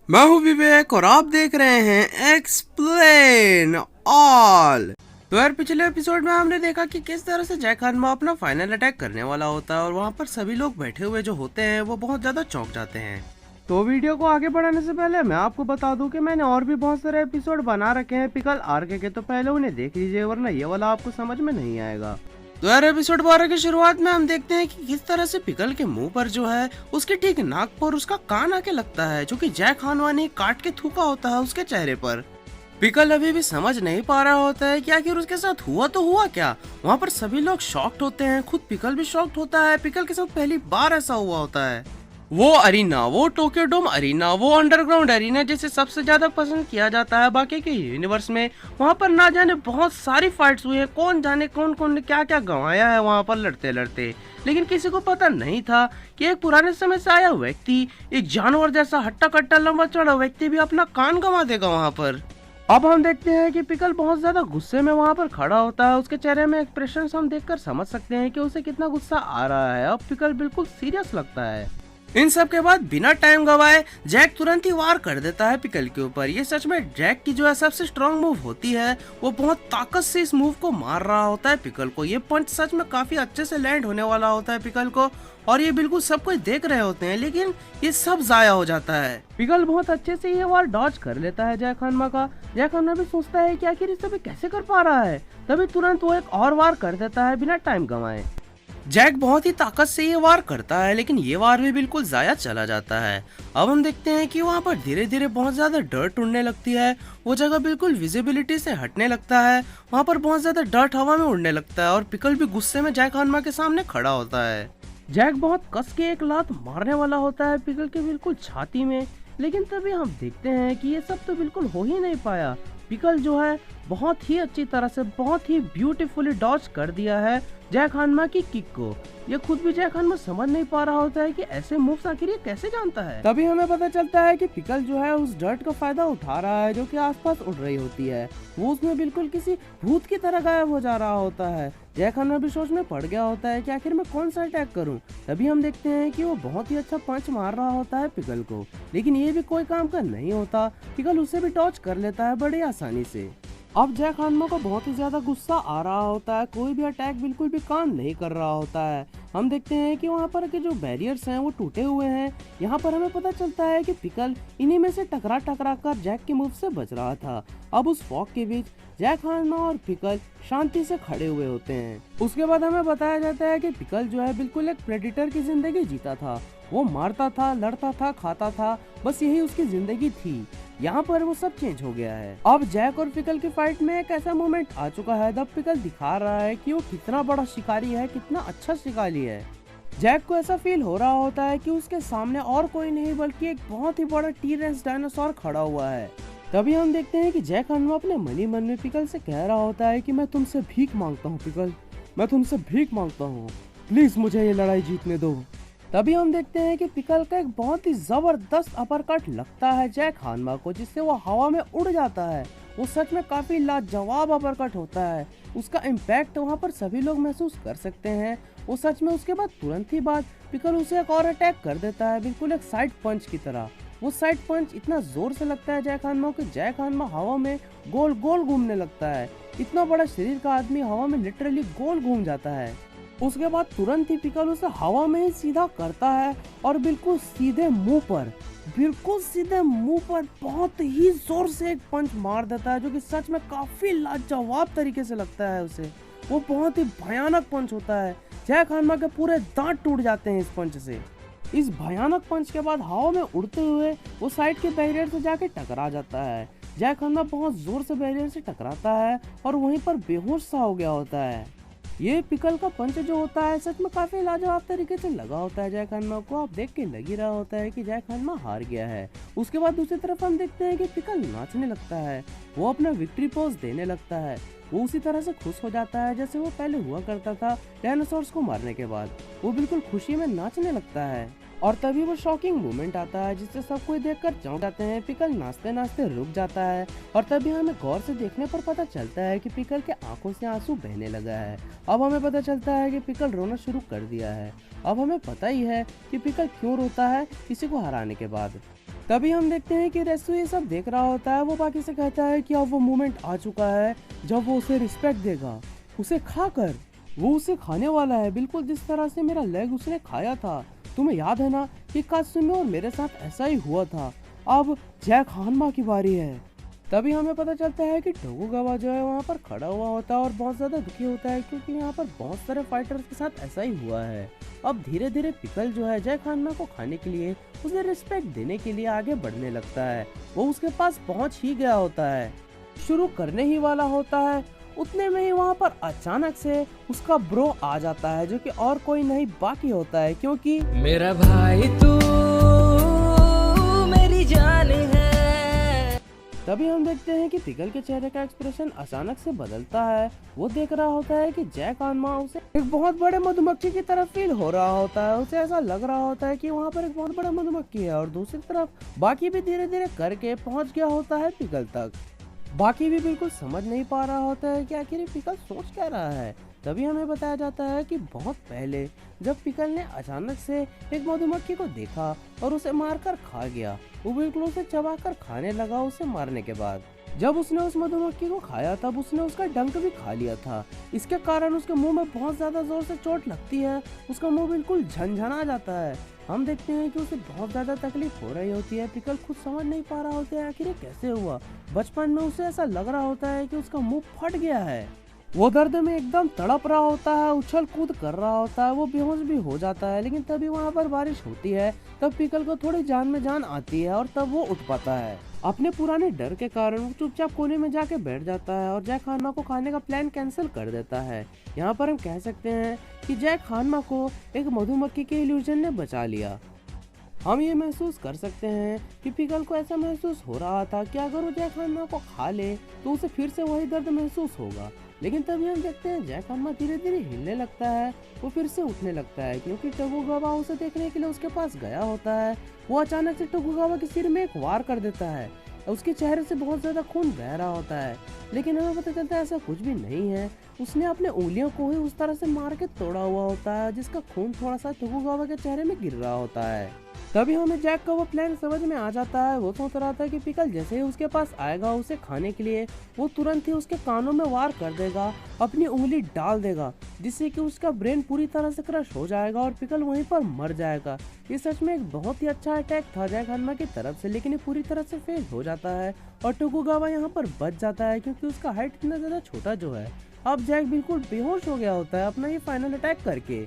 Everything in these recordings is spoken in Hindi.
मैं हूं विवेक और आप देख रहे हैं एक्सप्लेन ऑल। तो यार पिछले एपिसोड में हमने देखा कि किस तरह से जैक हनमा अपना फाइनल अटैक करने वाला होता है और वहां पर सभी लोग बैठे हुए जो होते हैं वो बहुत ज्यादा चौंक जाते हैं। तो वीडियो को आगे बढ़ाने से पहले मैं आपको बता दूं कि मैंने और भी बहुत सारे एपिसोड बना रखे हैं पिकल आर्क के, तो पहले उन्हें देख लीजिए वरना ये वाला आपको समझ में नहीं आएगा। तो यार एपिसोड 12 की शुरुआत में हम देखते हैं कि किस तरह से पिकल के मुंह पर जो है उसके ठीक नाक पर उसका कान आके लगता है, जो कि जैक हानवा ने काट के थूका होता है उसके चेहरे पर। पिकल अभी भी समझ नहीं पा रहा होता है कि आखिर उसके साथ हुआ तो हुआ क्या। वहाँ पर सभी लोग शॉक्ड होते हैं, खुद पिकल भी शॉक्ड होता है। पिकल के साथ पहली बार ऐसा हुआ होता है। वो अरीना, वो टोक्यो डोम अरीना, वो अंडरग्राउंड अरीना जिसे सबसे ज्यादा पसंद किया जाता है बाकी के यूनिवर्स में, वहाँ पर ना जाने बहुत सारी फाइट्स हुई है। कौन जाने कौन कौन ने क्या क्या गंवाया है वहाँ पर लड़ते लड़ते, लेकिन किसी को पता नहीं था कि एक पुराने समय से आया व्यक्ति, एक जानवर जैसा हट्टा कट्टा लंबा चौड़ा व्यक्ति भी अपना कान गंवा देगा वहाँ पर। अब हम देखते हैं कि पिकल बहुत ज्यादा गुस्से में वहाँ पर खड़ा होता है। उसके चेहरे में एक्सप्रेशन हम देखकर समझ सकते हैं कि उसे कितना गुस्सा आ रहा है। अब पिकल बिल्कुल सीरियस लगता है। इन सब के बाद बिना टाइम गवाए जैक तुरंत ही वार कर देता है पिकल के ऊपर। ये सच में जैक की जो है सबसे स्ट्रॉन्ग मूव होती है। वो बहुत ताकत से इस मूव को मार रहा होता है पिकल को। ये पंच सच में काफी अच्छे से लैंड होने वाला होता है पिकल को, और ये बिल्कुल सब कोई देख रहे होते हैं, लेकिन ये सब जाया हो जाता है। पिकल बहुत अच्छे से ये वार डॉज कर लेता है जैक हनमा का। जैक हनमा भी सोचता है कि आखिर इसे कैसे कर पा रहा है, तभी तुरंत वो एक और वार कर देता है बिना टाइम गंवाए। जैक बहुत ही ताकत से ये वार करता है, लेकिन ये वार भी बिल्कुल जाया चला जाता है। अब हम देखते हैं कि वहाँ पर धीरे धीरे बहुत ज्यादा डर्ट उड़ने लगती है। वो जगह बिल्कुल विजिबिलिटी से हटने लगता है। वहाँ पर बहुत ज्यादा डर्ट हवा में उड़ने लगता है और पिकल भी गुस्से में जैक हनमा के सामने खड़ा होता है। जैक बहुत कस के एक लात मारने वाला होता है पिकल के बिल्कुल छाती में, लेकिन तभी हम देखते हैं कि ये सब तो बिल्कुल हो ही नहीं पाया। पिकल जो है बहुत ही अच्छी तरह से बहुत ही ब्यूटीफुली डॉज कर दिया है जैक हनमा की किक को। ये खुद भी जैक हनमा समझ नहीं पा रहा होता है कि ऐसे मूव्स आखिर ये कैसे जानता है। तभी हमें पता चलता है कि पिकल जो है उस डर्ट का फायदा उठा रहा है जो कि आसपास उड़ रही होती है। वो उसमें बिल्कुल किसी भूत की तरह गायब हो जा रहा होता है। जैक हनमा भी सोच में पड़ गया होता है कि आखिर मैं कौन सा अटैक करूं। तभी हम देखते हैं कि वो बहुत ही अच्छा पंच मार रहा होता है पिकल को, लेकिन ये भी कोई काम का नहीं होता। पिकल उसे भी डॉज कर लेता है बड़ी आसानी से। अब जैक हनमा को बहुत ही ज्यादा गुस्सा आ रहा होता है। कोई भी अटैक बिल्कुल भी काम नहीं कर रहा होता है। हम देखते हैं कि वहाँ पर के जो बैरियर्स हैं वो टूटे हुए हैं। यहाँ पर हमें पता चलता है कि पिकल इन्हीं में से टकरा टकरा कर जैक के मूव से बच रहा था। अब उस फॉग के बीच जैक हनमा और पिकल शांति से खड़े हुए होते हैं। उसके बाद हमें बताया जाता है कि पिकल जो है बिल्कुल एक प्रेडिटर की जिंदगी जीता था। वो मारता था, लड़ता था, खाता था, बस यही उसकी जिंदगी थी। यहाँ पर वो सब चेंज हो गया है। अब जैक और पिकल की फाइट में एक ऐसा मोमेंट आ चुका है जब पिकल दिखा रहा है कि वो कितना बड़ा शिकारी है, कितना अच्छा शिकारी है। जैक को ऐसा फील हो रहा होता है कि उसके सामने और कोई नहीं बल्कि एक बहुत ही बड़ा टी-रेक्स डायनासोर खड़ा हुआ है। तभी हम देखते हैं कि जैक हनमा अपने मनी मन में पिकल से कह रहा होता है कि मैं तुमसे भीख मांगता हूँ पिकल, मैं तुमसे भीख मांगता हूँ, प्लीज मुझे ये लड़ाई जीतने दो। तभी हम देखते हैं कि पिकल का एक बहुत ही जबरदस्त अपरकट लगता है जैक हनमा को, जिससे वो हवा में उड़ जाता है। वो सच में काफी लाजवाब अपरकट होता है। उसका इम्पैक्ट वहाँ पर सभी लोग महसूस कर सकते हैं। वो सच में उसके बाद तुरंत ही बाद पिकल उसे एक और अटैक कर देता है, बिल्कुल एक साइड पंच की तरह। वो साइड पंच इतना जोर से लगता है जैक हनमा को, जैक हनमा हवा में गोल गोल घूमने लगता है। इतना बड़ा शरीर का आदमी हवा में लिटरली गोल घूम जाता है। उसके बाद तुरंत ही पिकल उसे हवा में ही सीधा करता है और बिल्कुल सीधे मुंह पर बहुत ही जोर से एक पंच मार देता है, जो कि सच में काफी लाजवाब तरीके से लगता है उसे। वो बहुत ही भयानक पंच होता है। जैक हनमा के पूरे दांत टूट जाते हैं इस पंच से। इस भयानक पंच के बाद हवा में उड़ते हुए वो साइड के बैरियर से जाके टकरा जाता है। जैक हनमा बहुत जोर से बैरियर से टकराता है और वहीं पर बेहोश सा हो गया होता है। ये पिकल का पंच जो होता है सच में काफी लाजवाब तरीके से लगा होता है जैक हनमा को। आप देख के लग ही रहा होता है कि जैक हनमा हार गया है। उसके बाद दूसरी तरफ हम देखते हैं कि पिकल नाचने लगता है। वो अपना विक्ट्री पोज देने लगता है। वो उसी तरह से खुश हो जाता है जैसे वो पहले हुआ करता था डायनासोर्स को मारने के बाद। वो बिल्कुल खुशी में नाचने लगता है और तभी वो शॉकिंग मोमेंट आता है जिससे सब कोई देखकर चौंक जाते हैं। पिकल नाचते नाचते रुक जाता है और तभी हमें गौर से देखने पर पता चलता है कि पिकल के आंखों से आंसू बहने लगा है। अब हमें पता चलता है कि पिकल रोना शुरू कर दिया है। अब हमें पता ही है कि पिकल क्यों रोता है किसी को हराने के बाद। तभी हम देखते हैं कि रेस्टो ये सब देख रहा होता है। वो बाकी से कहता है कि अब वो मोमेंट आ चुका है जब वो उसे रिस्पेक्ट देगा, उसे खाकर। वो उसे खाने वाला है, बिल्कुल जिस तरह से मेरा लेग उसने खाया था। तुम्हें याद है ना कि कात्सुमी और मेरे साथ ऐसा ही हुआ था। अब जैक हानमा की बारी है। तभी हमें पता चलता है कि टोकुगावा जो है वहाँ पर खड़ा हुआ होता है और बहुत ज्यादा दुखी होता है, क्योंकि यहाँ पर बहुत सारे फाइटर्स के साथ ऐसा ही हुआ है। अब धीरे धीरे पिकल जो है जैक हानमा को खाने के लिए, उसे रिस्पेक्ट देने के लिए आगे बढ़ने लगता है। वो उसके पास पहुँच ही गया होता है, शुरू करने ही वाला होता है। उतने में ही वहाँ पर अचानक से उसका ब्रो आ जाता है, जो कि और कोई नहीं बाकी होता है, क्योंकि मेरा भाई तू मेरी जान है। तभी हम देखते हैं कि पिकल के चेहरे का एक्सप्रेशन अचानक से बदलता है। वो देख रहा होता है कि जैक हानमा उसे एक बहुत बड़े मधुमक्खी की तरफ फील हो रहा होता है। उसे ऐसा लग रहा होता है कि वहाँ पर एक बहुत बड़ा मधुमक्खी है, और दूसरी तरफ बाकी भी धीरे धीरे करके पहुँच गया होता है पिकल तक। बाकी भी बिल्कुल समझ नहीं पा रहा होता है कि आखिर पिकल सोच क्या रहा है। तभी हमें बताया जाता है कि बहुत पहले जब पिकल ने अचानक से एक मधुमक्खी को देखा और उसे मारकर खा गया, वो बिल्कुल उसे चबाकर खाने लगा। उसे मारने के बाद जब उसने उस मधुमक्खी को खाया तब उसने उसका डंक भी खा लिया था। इसके कारण उसके मुंह में बहुत ज्यादा जोर से चोट लगती है। उसका मुंह बिल्कुल झनझना जाता है। हम देखते हैं कि उसे बहुत ज्यादा तकलीफ हो रही होती है। पिकल खुद समझ नहीं पा रहा होता है आखिर ये कैसे हुआ। बचपन में उसे ऐसा लग रहा होता है कि उसका मुंह फट गया है। वो दर्द में एकदम तड़प रहा होता है, उछल कूद कर रहा होता है, वो बेहोश भी हो जाता है। लेकिन तभी वहाँ पर बारिश होती है, तब पिकल को थोड़ी जान में जान आती है और तब वो उठ पाता है। अपने पुराने डर के कारण वो चुपचाप कोने में जाके बैठ जाता है और जैक हानमा को खाने का प्लान कैंसिल कर देता है। यहाँ पर हम कह सकते हैं कि जैक हानमा को एक मधुमक्खी के इल्यूजन ने बचा लिया। हम ये महसूस कर सकते हैं कि पिकल को ऐसा महसूस हो रहा था कि अगर वो जैक हानमा को खा ले तो उसे फिर से वही दर्द महसूस होगा। लेकिन तभी हम देखते हैं जैक हानमा धीरे धीरे हिलने लगता है, वो फिर से उठने लगता है, क्योंकि टोकुगावा उसे देखने के लिए उसके पास गया होता है। वो अचानक से टोकुगावा के सिर में एक वार कर देता है। उसके चेहरे से बहुत ज्यादा खून बह रहा होता है, लेकिन हमें पता चलता है ऐसा कुछ भी नहीं है। उसने अपने उंगलियों को ही उस तरह से मार के तोड़ा हुआ होता है, जिसका खून थोड़ा सा टोकुगावा के चेहरे में गिर रहा होता है। तभी हमें जैक का वो प्लान समझ में आ जाता है। वो सोच रहा था कि पिकल जैसे ही उसके पास आएगा उसे खाने के लिए, वो तुरंत ही उसके कानों में वार कर देगा, अपनी उंगली डाल देगा, जिससे कि उसका ब्रेन पूरी तरह से क्रश हो जाएगा और पिकल वहीं पर मर जाएगा। ये सच में एक बहुत ही अच्छा अटैक था जैक हानमा की तरफ से, लेकिन ये पूरी तरह से फेल हो जाता है और टोकुगावा यहाँ पर बच जाता है, क्योंकि उसका हाइट इतना ज्यादा छोटा जो है। अब जैक बिल्कुल बेहोश हो गया होता है अपना ये फाइनल अटैक करके।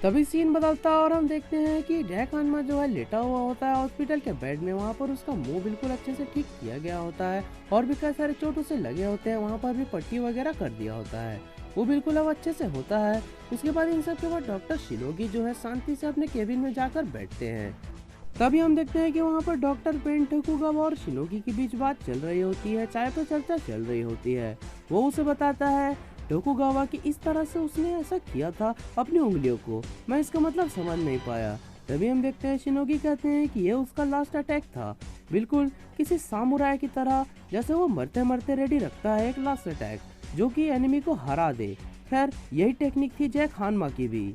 तभी सीन बदलता है और हम देखते हैं कि जैक हानमा जो है लेटा हुआ होता है हॉस्पिटल के बेड में। वहाँ पर उसका मुंह बिल्कुल अच्छे से ठीक किया गया होता है और भी कई सारे चोट उसे लगे होते हैं। वहाँ पर भी पट्टी वगैरह कर दिया होता है। वो बिल्कुल अब अच्छे से होता है। उसके बाद इन सब के बाद डॉक्टर शिनोगी जो है शांति से अपने केबिन में जाकर बैठते हैं। तभी हम देखते हैं कि वहाँ पर डॉक्टर पेन, टोकुगावा और शिनोगी के बीच बात चल रही होती है, चाय पर चर्चा चल रही होती है। वो उसे बताता है टोकुगावा कि इस तरह से उसने ऐसा किया था अपनी उंगलियों को, मैं इसका मतलब समझ नहीं पाया। तभी हम देखते हैं शिनोगी कहते हैं कि ये उसका लास्ट अटैक था, बिल्कुल किसी सामुराई की तरह, जैसे वो मरते मरते रेडी रखता है एक लास्ट अटैक जो कि एनिमी को हरा दे। खैर यही टेक्निक थी जैक हानमा की भी।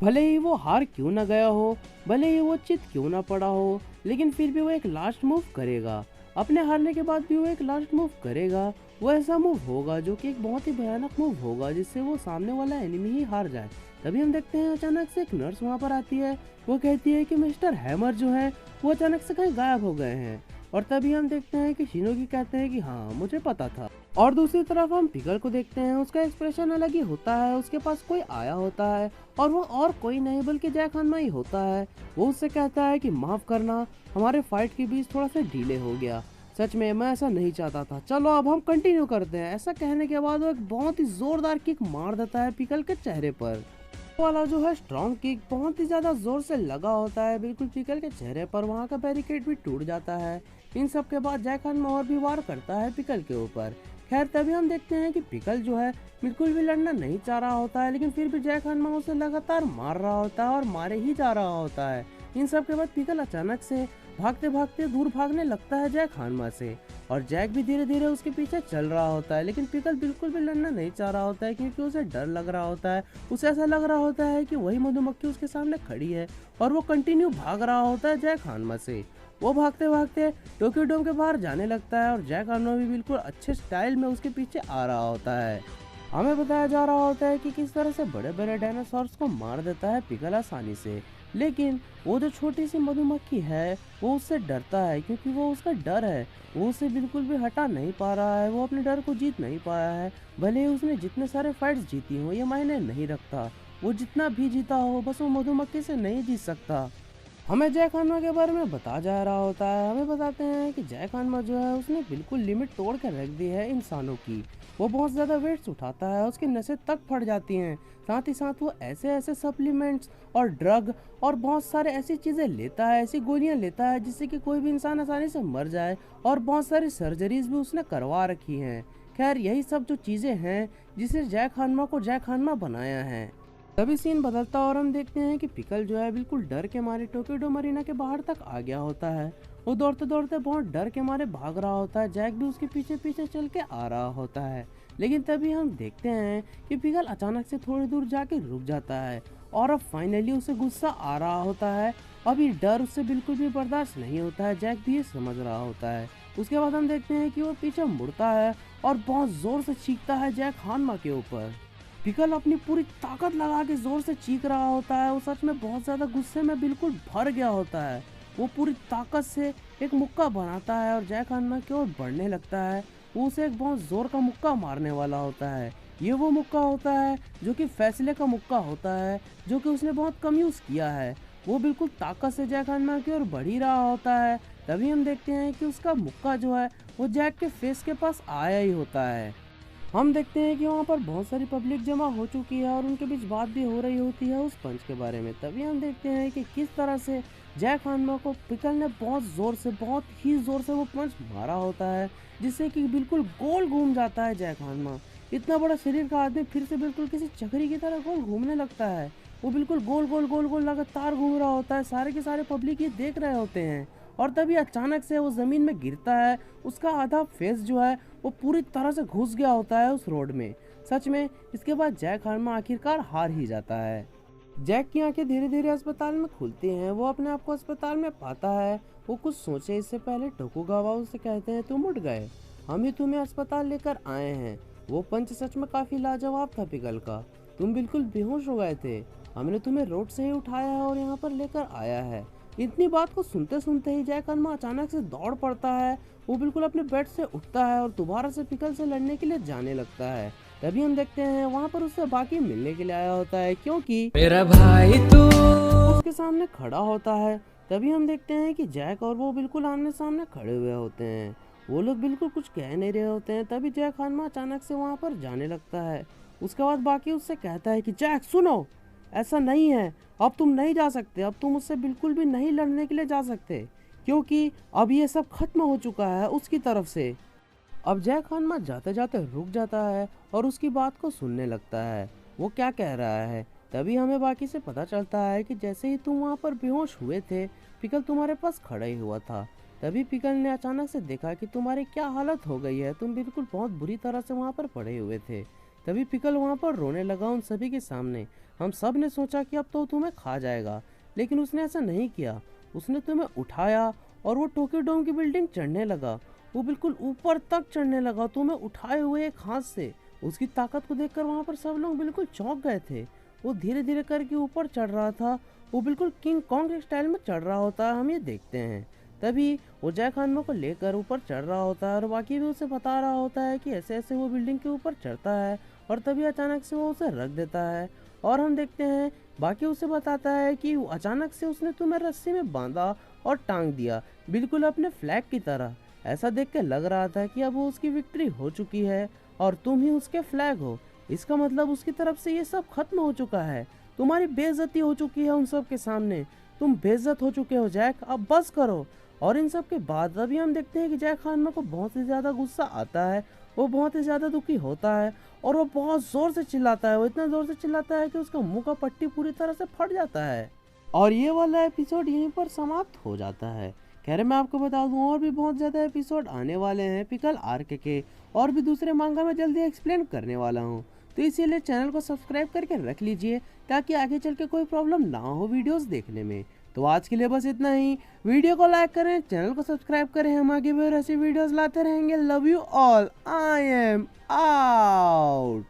भले ही वो हार क्यों न गया हो, भले ही वो चित क्यों न पड़ा हो, लेकिन फिर भी वो एक लास्ट मूव करेगा। अपने हारने के बाद भी वो एक लास्ट मूव करेगा। वो ऐसा मूव होगा जो कि एक बहुत ही भयानक मूव होगा, जिससे वो सामने वाला एनिमी ही हार जाए। तभी हम देखते हैं अचानक से एक नर्स वहाँ पर आती है। वो कहती है कि मिस्टर हैमर जो है वो अचानक से कहीं गायब हो गए हैं। और तभी हम देखते हैं कि शिनोगी कहते हैं कि हाँ मुझे पता था। और दूसरी तरफ हम पिकल को देखते हैं, उसका एक्सप्रेशन अलग ही होता है। उसके पास कोई आया होता है और वो और कोई नहीं बल्कि जैक हानमा ही होता है। वो उससे कहता है कि माफ करना, हमारे फाइट के बीच थोड़ा सा डिले हो गया, सच में मैं ऐसा नहीं चाहता था, चलो अब हम कंटिन्यू करते हैं। ऐसा कहने के बाद वो एक बहुत ही जोरदार किक मार देता है पिकल के चेहरे पर। वाला जो है स्ट्रॉन्ग किक बहुत ही ज्यादा जोर से लगा होता है बिल्कुल पिकल के चेहरे पर। वहाँ का बैरिकेड भी टूट जाता है। इन सब के बाद जैक हानमा और भी वार करता है पिकल के ऊपर। खैर तभी हम देखते हैं कि पिकल जो है बिल्कुल भी लड़ना नहीं चाह रहा होता है, लेकिन फिर भी जैक हानमा उसे लगातार मार रहा होता है और मारे ही जा रहा होता है। इन सब के बाद पिकल अचानक से भागते भागते दूर भागने लगता है जैक हानमा से, और जैक भी धीरे धीरे उसके पीछे चल रहा होता है। लेकिन पिकल बिल्कुल भी लड़ना नहीं चाह रहा होता है, क्योंकि उसे डर लग रहा होता है। उसे ऐसा लग रहा होता है कि वही मधुमक्खी उसके सामने खड़ी है और वो कंटिन्यू भाग रहा होता है जैक हानमा से। वो भागते भागते टोक्यो डोम के बाहर जाने लगता है और जैक हार्मा भी बिल्कुल अच्छे स्टाइल में उसके पीछे आ रहा होता है। हमें बताया जा रहा होता है कि किस तरह से बड़े बड़े डायनासोर्स को मार देता है पिकल आसानी से, लेकिन वो जो छोटी सी मधुमक्खी है वो उससे डरता है क्योंकि वो उसका डर है। वो उसे बिल्कुल भी हटा नहीं पा रहा है, वो अपने डर को जीत नहीं पाया है। भले ही उसने जितने सारे फाइट्स जीती हो ये मायने नहीं रखता, वो जितना भी जीता हो बस वो मधुमक्खी से नहीं जीत सकता। हमें जैक हार्मा के बारे में बताया जा रहा होता है। हमें बताते हैं कि जैक हार्मा जो है उसने बिल्कुल लिमिट तोड़ कर रख दी है इंसानों की। वो बहुत ज़्यादा वेट्स उठाता है, उसकी नसें तक फट जाती हैं। साथ ही साथ वो ऐसे ऐसे सप्लीमेंट्स और ड्रग और बहुत सारे ऐसी चीज़ें लेता है, ऐसी गोलियां लेता है जिससे कि कोई भी इंसान आसानी से मर जाए, और बहुत सारी सर्जरीज भी उसने करवा रखी हैं। खैर यही सब जो चीज़ें हैं जिसे जैक हार्मा को जैक हार्मा बनाया है। तभी सीन बदलता और हम देखते हैं कि पिकल जो है बिल्कुल डर के मारे टोक्यो डोम अरीना के बाहर तक आ गया होता है। वो दौड़ते दौड़ते बहुत डर के मारे भाग रहा होता है, जैक भी उसके पीछे पीछे चल के आ रहा होता है। लेकिन तभी हम देखते हैं कि पिकल अचानक से थोड़ी दूर जाके रुक जाता है और अब फाइनली उसे गुस्सा आ रहा होता है। अब ये डर उससे बिल्कुल भी बर्दाश्त नहीं होता है, जैक भी ये समझ रहा होता है। उसके बाद हम देखते हैं कि वो पीछे मुड़ता है और बहुत जोर से चीखता है जैक हार्मा के ऊपर। पिकल अपनी पूरी ताकत लगा के जोर से चीख रहा होता है। वो सच में बहुत ज्यादा गुस्से में बिल्कुल भर गया होता है। वो पूरी ताकत से एक मुक्का बनाता है और जैक हार्मा की ओर बढ़ने लगता है। वो उसे एक बहुत जोर का मुक्का मारने वाला होता है। ये वो मुक्का होता है जो कि फैसले का मुक्का होता है, जो कि उसने बहुत कम यूज किया है। वो बिल्कुल ताकत से जैक हार्मा की ओर बढ़ ही रहा होता है। तभी हम देखते हैं कि उसका मुक्का जो है वो जैक के फेस के पास आया ही होता है। हम देखते हैं कि वहाँ पर बहुत सारी पब्लिक जमा हो चुकी है और उनके बीच बात भी हो रही होती है उस पंच के बारे में। तभी हम देखते हैं कि किस तरह से जैक हार्मा को पिकल ने बहुत ही जोर से वो पंच मारा होता है, जिससे कि बिल्कुल गोल घूम जाता है जैक हार्मा। इतना बड़ा शरीर का आदमी फिर से बिल्कुल किसी चक्री की तरह गोल घूमने लगता है। वो बिल्कुल गोल गोल लगातार घूम रहा होता है। सारे के सारे पब्लिक ये देख रहे होते हैं और तभी अचानक से वो जमीन में गिरता है। उसका आधा फेस जो है वो पूरी तरह से घुस गया होता है उस रोड में। सच में इसके बाद जैक हार्मा आखिरकार हार ही जाता है। जैक की आंखें धीरे धीरे अस्पताल में खुलती हैं। वो अपने आप को अस्पताल में पाता है। वो कुछ सोचे इससे पहले टोकुगावा उसे कहते हैं तुम उठ गए, हम ही तुम्हें अस्पताल लेकर आए हैं। वो पंच सच में काफी लाजवाब था पिकल का। तुम बिल्कुल बेहोश हो गए थे, हमने तुम्हें रोड से ही उठाया है और यहाँ पर लेकर आया है। इतनी बात को सुनते सुनते ही जैक हार्मा अचानक से दौड़ पड़ता है। वो बिल्कुल अपने बेड से उठता है और दोबारा से पिकल से लड़ने के लिए जाने लगता है। तभी हम देखते हैं वहाँ पर उससे बाकी मिलने के लिए आया होता है, क्योंकि मेरा भाई तू उसके सामने खड़ा होता है। तभी हम देखते हैं कि जैक और वो बिल्कुल आमने सामने खड़े हुए होते हैं। वो लोग बिल्कुल कुछ कह नहीं रहे होते हैं। तभी जैक हार्मा अचानक से वहाँ पर जाने लगता है। उसके बाद बाकी उससे कहता है कि जैक सुनो, ऐसा नहीं है, अब तुम नहीं जा सकते, अब तुम उससे बिल्कुल भी नहीं लड़ने के लिए जा सकते, क्योंकि अब ये सब खत्म हो चुका है उसकी तरफ से। अब जैक हार्मा जाते जाते रुक जाता है और उसकी बात को सुनने लगता है वो क्या कह रहा है। तभी हमें बाकी से पता चलता है कि जैसे ही तुम वहाँ पर बेहोश हुए थे पिकल तुम्हारे पास खड़ा ही हुआ था। तभी पिकल ने अचानक से देखा कि तुम्हारी क्या हालत हो गई है, तुम बिल्कुल बहुत बुरी तरह से वहाँ पर पड़े हुए थे। तभी पिकल वहाँ पर रोने लगा उन सभी के सामने। हम सब ने सोचा कि अब तो तुम्हें खा जाएगा, लेकिन उसने ऐसा नहीं किया। उसने तुम्हें उठाया और वो टोक्यो डोम की बिल्डिंग चढ़ने लगा। वो बिल्कुल ऊपर तक चढ़ने लगा तुम्हें उठाए हुए एक हाथ से। उसकी ताकत को देखकर वहाँ पर सब लोग बिल्कुल चौंक गए थे। वो धीरे धीरे करके ऊपर चढ़ रहा था। वो बिल्कुल किंग कॉन्ग के स्टाइल में चढ़ रहा होता है, हम ये देखते हैं। तभी वो जैक हार्मा को लेकर ऊपर चढ़ रहा होता है और बाकी भी उसे बता रहा होता है कि ऐसे ऐसे वो बिल्डिंग के ऊपर चढ़ता है। और तभी अचानक से वो उसे रख देता है और हम देखते हैं बाकी उसे बताता है कि अचानक से उसने तुम्हें रस्सी में बांधा और टांग दिया, बिल्कुल अपने फ्लैग की तरह। ऐसा देख के लग रहा था कि अब वो उसकी विक्ट्री हो चुकी है और तुम ही उसके फ्लैग हो। इसका मतलब उसकी तरफ से ये सब खत्म हो चुका है। तुम्हारी बेइज्जती हो चुकी है उन सब के सामने, तुम बेइज्जत हो चुके हो जैक, अब बस करो। और इन सब के बाद अभी हम देखते हैं कि जैक हार्मा को बहुत ही ज्यादा गुस्सा आता है। वो बहुत ही ज्यादा दुखी होता है और वो बहुत जोर से चिल्लाता है। वो इतना जोर से चिल्लाता है कि उसका मुंह का पट्टी पूरी तरह से फट जाता है। और ये वाला एपिसोड यहीं पर समाप्त हो जाता है। खैर मैं आपको बता दूं और भी बहुत ज़्यादा एपिसोड आने वाले हैं पिकल आर्क के, और भी दूसरे मांगा में जल्दी एक्सप्लेन करने वाला हूं। तो इसीलिए चैनल को सब्सक्राइब करके रख लीजिए ताकि आगे चल के कोई प्रॉब्लम ना हो वीडियोस देखने में। तो आज के लिए बस इतना ही। वीडियो को लाइक करें, चैनल को सब्सक्राइब करें, हम आगे भी और ऐसी वीडियोस लाते रहेंगे। Love you all, I am out.